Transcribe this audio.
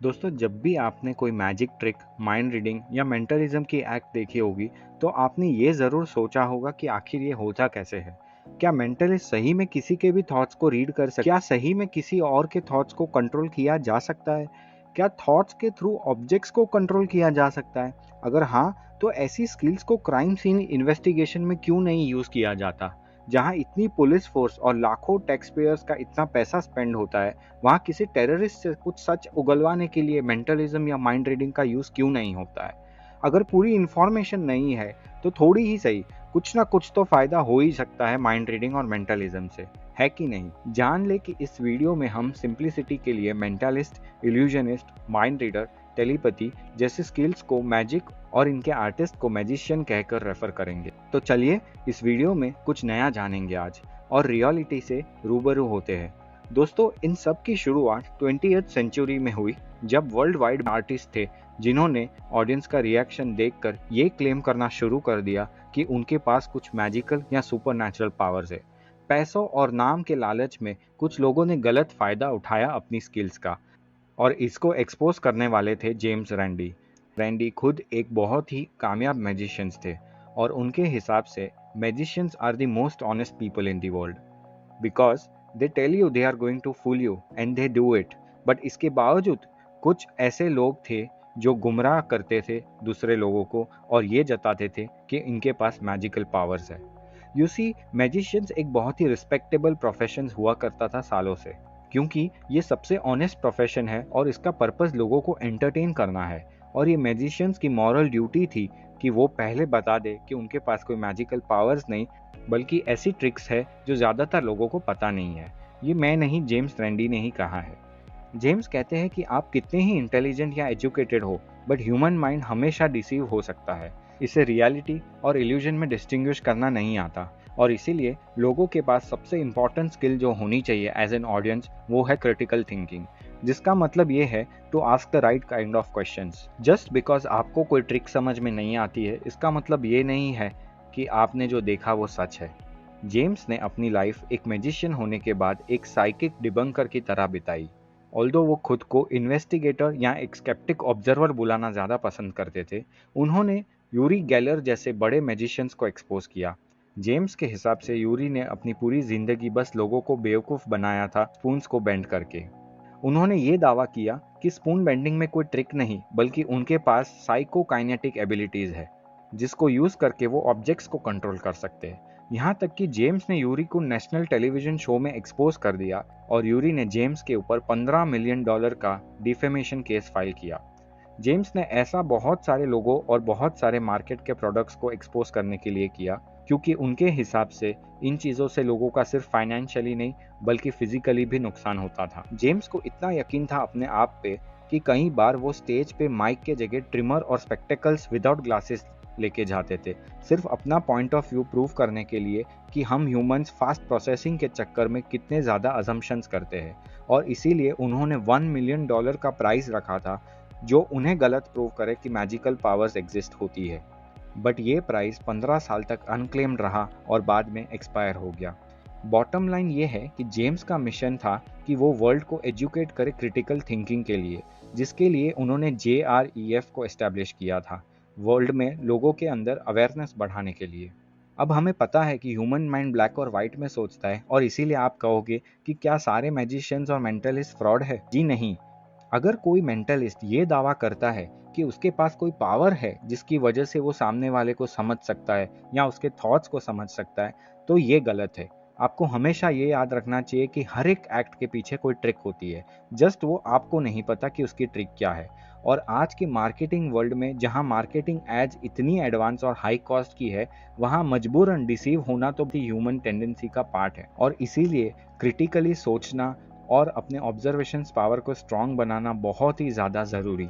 दोस्तों, जब भी आपने कोई मैजिक ट्रिक, माइंड रीडिंग या मेंटलिज्म की एक्ट देखी होगी, तो आपने ये ज़रूर सोचा होगा कि आखिर ये होता कैसे है। क्या मेंटलिस्ट सही में किसी के भी थॉट्स को रीड कर सकते? क्या सही में किसी और के थॉट्स को कंट्रोल किया जा सकता है? क्या थॉट्स के थ्रू ऑब्जेक्ट्स को कंट्रोल किया जा सकता है? अगर हाँ, तो ऐसी स्किल्स को क्राइम सीन इन्वेस्टिगेशन में क्यों नहीं यूज़ किया जाता? जहाँ इतनी पुलिस फोर्स और लाखों टैक्स पेयर्स का इतना पैसा स्पेंड होता है, वहाँ किसी टेररिस्ट से कुछ सच उगलवाने के लिए मेंटलिज्म या माइंड रीडिंग का यूज़ क्यों नहीं होता है? अगर पूरी इंफॉर्मेशन नहीं है, तो थोड़ी ही सही, कुछ ना कुछ तो फायदा हो ही सकता है माइंड रीडिंग और मेंटलिज्म से, है कि नहीं? जान ले कि इस वीडियो में हम सिंप्लिसिटी के लिए mentalist, illusionist, mind reader, telepathy जैसे स्किल्स को मैजिक और इनके आर्टिस्ट को मैजिशियन कहकर रेफर करेंगे। तो चलिए इस वीडियो में कुछ नया जानेंगे आज और रियलिटी से रूबरू होते हैं। दोस्तों, इन सब की शुरुआत 20th सेंचुरी में हुई, जब वर्ल्ड वाइड आर्टिस्ट थे जिन्होंने ऑडियंस का रिएक्शन देखकर ये क्लेम करना शुरू कर दिया कि उनके पास कुछ मैजिकल या सुपरनैचुरल पावर्स है। पैसों और नाम के लालच में कुछ लोगों ने गलत फायदा उठाया अपनी स्किल्स का, और इसको एक्सपोज करने वाले थे जेम्स रैंडी। रैंडी खुद एक बहुत ही कामयाब मैजिशियंस थे, और उनके हिसाब से magicians are the most honest people in the world, because they tell you they are going to fool you and they do it. But इसके बावजूद कुछ ऐसे लोग थे जो गुमराह करते थे दूसरे लोगों को और ये जताते थे कि इनके पास मैजिकल पावर्स है। यू सी, मैजिशियंस एक बहुत ही रिस्पेक्टेबल प्रोफेशन हुआ करता था सालों से, क्योंकि ये सबसे ऑनेस्ट प्रोफेशन है और इसका पर्पस लोगों को एंटरटेन करना है। और ये मैजिशियंस की मॉरल ड्यूटी थी कि वो पहले बता दे कि उनके पास कोई मैजिकल पावर्स नहीं, बल्कि ऐसी ट्रिक्स है जो ज़्यादातर लोगों को पता नहीं है। ये मैं नहीं, जेम्स रैंडी ने ही कहा है। जेम्स कहते हैं कि आप कितने ही इंटेलिजेंट या एजुकेटेड हो, बट ह्यूमन माइंड हमेशा डिसीव हो सकता है। इसे रियलिटी और इल्यूजन में डिस्टिंग्विश करना नहीं आता, और इसीलिए लोगों के पास सबसे इंपॉर्टेंट स्किल जो होनी चाहिए एज एन ऑडियंस, वो है क्रिटिकल थिंकिंग। जिसका मतलब ये है to ask the right kind of questions. Just because आपको कोई ट्रिक समझ में नहीं आती है, इसका मतलब ये नहीं है कि आपने जो देखा वो सच है। जेम्स ने अपनी लाइफ एक मैजिशियन होने के बाद एक साइकिक डिबंकर की तरह बिताई। ऑल्दो वो खुद को इन्वेस्टिगेटर या एक स्केप्टिक ऑब्जर्वर बुलाना ज़्यादा पसंद करते थे, उन्होंने यूरी गैलर जैसे बड़े मैजिशियंस को एक्सपोज किया। जेम्स के हिसाब से यूरी ने अपनी पूरी जिंदगी बस लोगों को बेवकूफ़ बनाया था स्पून्स को बेंड करके। उन्होंने ये दावा किया कि स्पून बेंडिंग में कोई ट्रिक नहीं, बल्कि उनके पास साइकोकाइनेटिक एबिलिटीज़ है, जिसको यूज़ करके वो ऑब्जेक्ट्स को कंट्रोल कर सकते हैं। यहाँ तक कि जेम्स ने यूरी को नेशनल टेलीविजन शो में एक्सपोज कर दिया, और यूरी ने जेम्स के ऊपर $15 मिलियन का डिफेमेशन केस फाइल किया। जेम्स ने ऐसा बहुत सारे लोगों और बहुत सारे मार्केट के प्रोडक्ट्स को एक्सपोज करने के लिए किया, क्योंकि उनके हिसाब से इन चीज़ों से लोगों का सिर्फ फाइनेंशियली नहीं, बल्कि फिजिकली भी नुकसान होता था। जेम्स को इतना यकीन था अपने आप पे कि कई बार वो स्टेज पे माइक के जगह ट्रिमर और स्पेक्टेकल्स विदाउट ग्लासेस लेके जाते थे, सिर्फ अपना पॉइंट ऑफ व्यू प्रूव करने के लिए कि हम ह्यूमंस फास्ट प्रोसेसिंग के चक्कर में कितने ज़्यादा अजम्पशंस करते हैं। और इसीलिए उन्होंने $1 मिलियन का प्राइस रखा था, जो उन्हें गलत प्रूव करे कि मैजिकल पावर्स एग्जिस्ट होती है। बट ये प्राइस 15 साल तक अनक्लेम्ड रहा और बाद में एक्सपायर हो गया। बॉटम लाइन ये है कि जेम्स का मिशन था कि वो वर्ल्ड को एजुकेट करे क्रिटिकल थिंकिंग के लिए, जिसके लिए उन्होंने JREF को एस्टैब्लिश किया था, वर्ल्ड में लोगों के अंदर अवेयरनेस बढ़ाने के लिए। अब हमें पता है कि ह्यूमन माइंड ब्लैक और वाइट में सोचता है, और इसीलिए आप कहोगे कि क्या सारे मैजिशियंस और मेंटलिस्ट फ्रॉड है? जी नहीं। अगर कोई मेंटलिस्ट ये दावा करता है कि उसके पास कोई पावर है जिसकी वजह से वो सामने वाले को समझ सकता है या उसके थॉट्स को समझ सकता है, तो ये गलत है। आपको हमेशा ये याद रखना चाहिए कि हर एक एक्ट के पीछे कोई ट्रिक होती है, जस्ट वो आपको नहीं पता कि उसकी ट्रिक क्या है। और आज के मार्केटिंग वर्ल्ड में, जहां मार्केटिंग एड्स इतनी एडवांस और हाई कॉस्ट की है, वहां मजबूरन डिसीव होना तो ह्यूमन टेंडेंसी का पार्ट है। और इसीलिए क्रिटिकली सोचना और अपने ऑब्जर्वेशंस पावर को स्ट्रांग बनाना बहुत ही ज़्यादा ज़रूरी।